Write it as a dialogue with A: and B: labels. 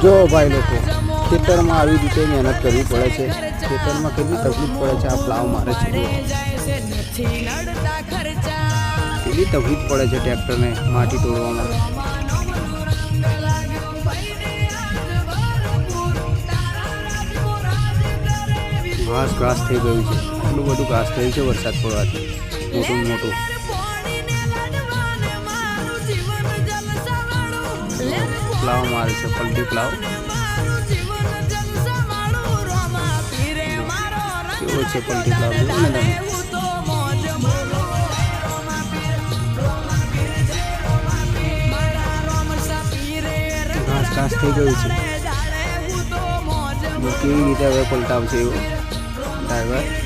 A: જો ભાઈ લોકો ખેતરમાં આવી રીતે મહેનત કરવી પડે છે, ખેતરમાં કેટલી તકલીફ પડે છે. આ પ્લાવ મારે છે, કેટલી તકલીફ પડે છે ટ્રેક્ટરને માટી તોડવામાં. ઘાસ થઈ ગયું છે, એટલું બધું ઘાસ થયું છે વરસાદ પડવાથી, મોટું મોટું. પ્લાવ મારે છે, પલટી પ્લાવ કેવો છે, પલટી પ્લાવ જુઓ ને તમે. ઘાસ થઈ ગયું છે, કેવી રીતે હવે પલટાવશે એવો ડ્રાઈવર.